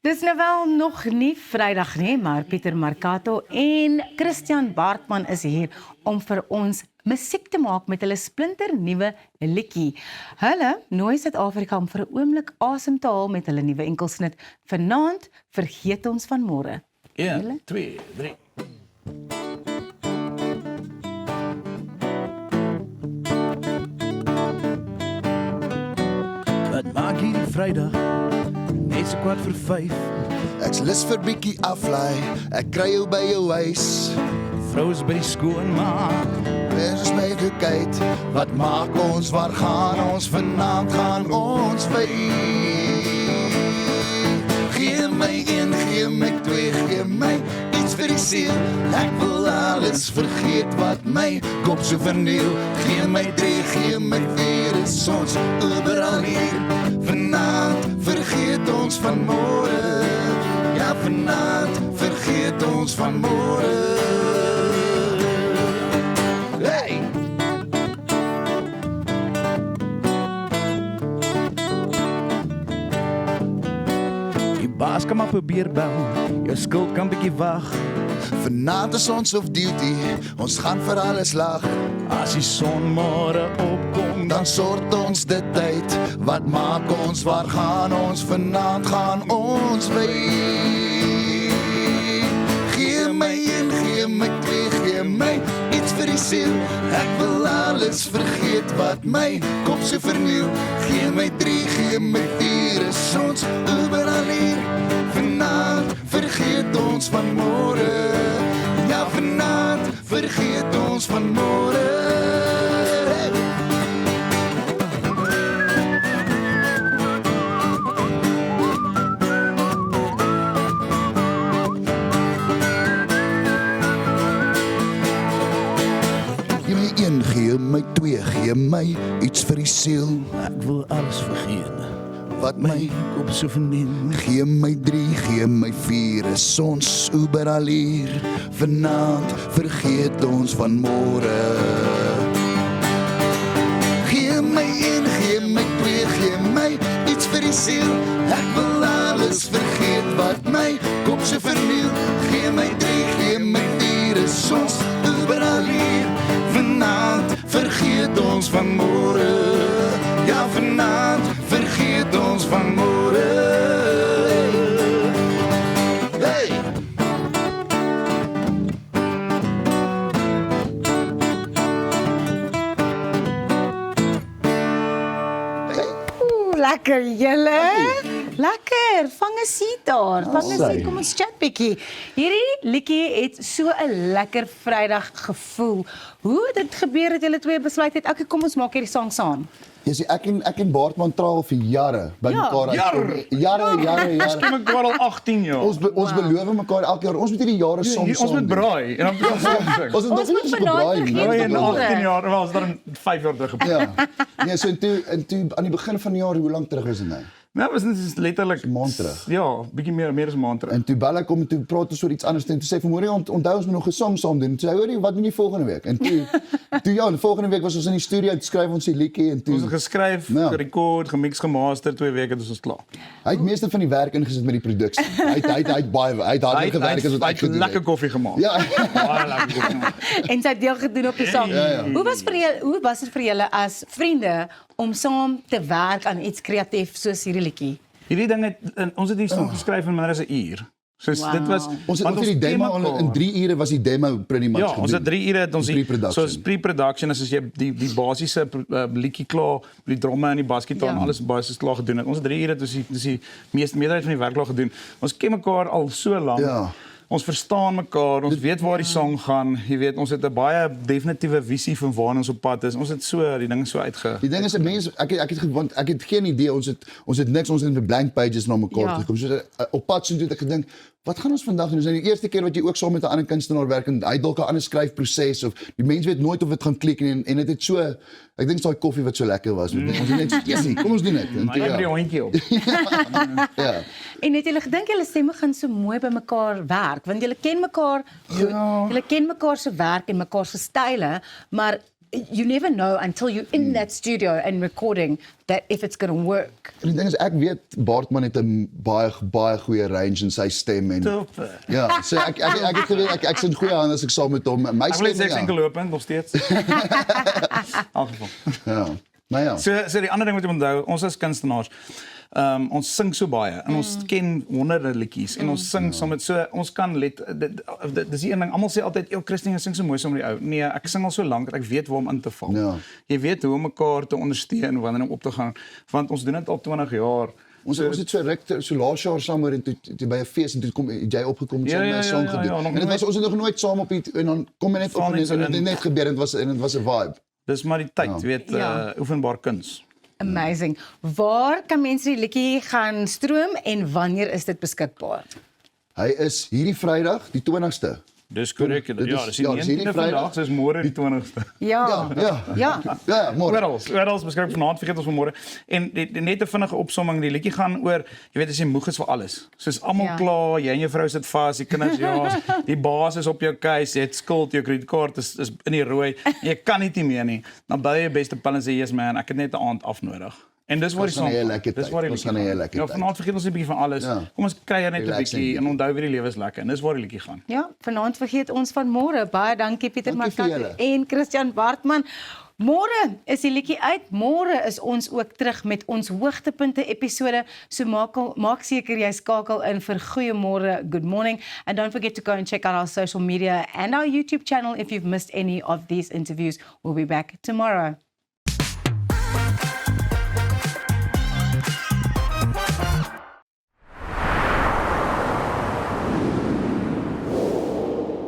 Dis nou wel nog nie Vrydag nie, maar Pieter Marcato en Christian Baartman is hier om vir ons musiek te maak met hulle splinter nuwe liedjie. Hulle nooi Suid-Afrika om vir 'n oomblik asem te haal met hulle nuwe enkelsnit. Vanaand vergeet ons van môre. 1, 2, 3. Wat maak hierdie Vrydag? Net so 4:15. Ek's lus vir bietjie aflaai. Ek kry jou by jou huis. Vrou is by die skoonmaak. Wees is my gekyk. Wat maak ons? Waar gaan ons? Vanaand gaan ons by. Gee my 1, gee my 2, gee my iets vir die siel. Ek wil alles vergeet wat my kop so verniel. Gee my 3, gee my 4, is ons oral hier. Vanaand vergeet ons van môre. Ja, vanaand vergeet ons van môre. Hey! Die baas kan maar probeer bel. Jou skuld kan bietjie wag. Vanaand is ons op duty, ons gaan vir alles lag. As die son môre opkom, Dan sort ons dit uit. Wat maak ons? Waar gaan ons? Vanaand gaan ons by. Gee my 1, gee my 2, gee my iets vir die siel. Ek wil alles vergeet wat my kop so verniel. Gee my 3, gee my 4, is ons oral hier. Vanaand vergeet ons van môre. Ja, vanaand vergeet ons van môre. Gee my 2, gee my iets vir die siel. ek wil alles vergeet. Wat My my kop so verneem. gee my 3, gee my 4, is ons oral hier. Vanaand vergeet ons van môre. Gee my 1, gee my 2, gee my iets vir die siel. Ek wil alles vergeet wat my kop so verniel. Gee my 3, gee my 4, is ons oral hier. Vanaand vergeet ons van môre. Ja, vanaand vergeet ons van môre. Hey! Lekker julle. Lekker, vang 'n seat daar. Vang 'n seat, kom ons chat bietjie. Hierdie liedjie het so 'n lekker Vrydag gevoel. Hoe het dit gebeur dat julle twee besluit het, okay, kom ons maak hierdie sang saam? Jy sê ek en Baartman traal vir jare by Ja. mekaar uit. Jare. Ons ken mekaar al 18 jaar. Ons beloof mekaar elke jaar. Ons moet hierdie jare soms Ons moet saam doen. braai en dan begin ons sing. Ons Ons moet vanaand vergeet Braai van in môre. 18 jaar, wel as dan 5 jaar terug gepraat. Ja. Nee, so en toe aan die begin van die jaar, hoe lank terug was dit nou? Nou, was dit letterlik 'n maand terug. Ja, bietjie meer as 'n maand terug. En toe bel ek om en toe praat ons oor iets anders en toe sê vanmôre onthou ons moet nog 'n song saam doen. Toe sê hy, hoorie, wat doen jy volgende week? En toe ja, die volgende week was ons in die studio, toe skryf ons die liedjie en toe Ons het geskryf, Ja. gerekord, gemix, gemaster, 2 weke het ons klaar. hy het meeste van die werk ingesit met die produksie. Hy het baie harder gewerk as wat ek gedoen lekker het. koffie gemaak. Ja. Baie lekker koffie gemaak. En sy het deel gedoen op die sang. Ja. Hoe was dit vir julle as vriende om saam te werk aan iets kreatief soos hierdie liedjie? Hierdie ding het ons het hier song geskryf in minder as 'n uur. Soos Wow. dit was Ons het want ook vir die ken demo mekaar. in 3 ure was die demo pretty much Ja, gedoen. ons het 3 ure het ons Die die pre-production. soos pre-production as jy die basiese liedjie klaar, die drums en die basgitaar en Ja. alles basies klaar gedoen het. Ons het 3 ure dis die meerderheid van die werk klaar gedoen. Ons ken mekaar al so lank. Ja. Ons verstaan mekaar, ons weet waar die song gaan. Jy weet, ons het 'n baie definitiewe visie van waar ons op pad is. Ons het so die ding so uitge. Die ding is 'n mens ek het want ek het geen idee ons het niks ons het met blank pages na mekaar Ja. toe gekom. So op pad so toe het ek gedink wat gaan ons vandag doen? Dis nou die eerste keer wat jy ook saam met 'n ander kunstenaar werk en hy dalk 'n ander skryfproses of die mens weet nooit of dit gaan klik en dit het so ek dink daai koffie wat so lekker was. Ons het net yes, kom ons doen dit. En Maar toe, jy het die ja. hondjie op. Ja. En het julle gedink julle stemme gaan so mooi by mekaar werk? Want julle ken mekaar goed. Ja. Julle ken mekaar se werk en mekaar se style, maar you never know until you're in that studio and recording that if it's going to work. En die ding is, ek weet Bartman het 'n baie goeie range in sy stem en Top. ja, so ek het geweet ek sien goeie hande as ek saam met hom. My Ek wil stem net sê enkel lopend nog steeds. Algeval. Ja. Maar ja. So die ander ding wat jy moet onthou, ons as kunstenaars, ons sing so baie en ons ken honderde liedjies en ons sing saam met so ons kan dis die een ding, almal sê altyd Christine sing so mooi saam met die ou. Nee, ek sing al so lank dat ek weet waar om in te val. Ja. Jy weet hoe om mekaar te ondersteun wanneer om op te gaan, want ons doen dit al 20 jaar. Ons het so ruk so laas jaar saam oor en toe by 'n fees en toe kom jy opgekom en saam met my song gedoen. En dit was ons het nog nooit saam op iets en dan kom jy net op en dit het net gebeur en dit was 'n vibe. Dis maar die tyd, weet, oefenbaar kuns. Amazing. Waar kan mense die liedjie gaan stroom en wanneer is dit beskikbaar? Hy is hierdie Vrydag, die 20ste. Dis korrek. Ja, dis die 19de vandag, dis môre die 20ste. Ja. Ja, môre. Oral beskryf vanaand vergeet ons vanmôre. En net 'n vinnige opsomming, die liedjie gaan oor, jy weet as jy moeg is vir alles. Soos almal klaar, jy en jou vrou sit vas, die kinders die baas is op jou keus, jy het skuld, jou kredietkaart is in die rooi, jy kan nie meer nie. Dan bel jy jou beste pil en sê, "Yes man, ek het net 'n aand af nodig." En dis waar die song. Dis waar die liedjie gaan. Ja, vanaand vergeet ons net 'n bietjie van alles. Kom ons kuier net 'n bietjie en onthou weer die lewe is lekker. En dis waar die liedjie gaan. Ja, vanaand vergeet ons van môre. Baie dankie Pieter Dankie vir Markato julle. en Christian Bartman. Môre is die liedjie uit. Môre is ons ook terug met ons hoogtepunte episode. So maak seker jy skakel in vir Goeiemôre, Good Morning. And don't forget to go and check out our social media and our YouTube channel if you've missed any of these interviews. We'll be back tomorrow.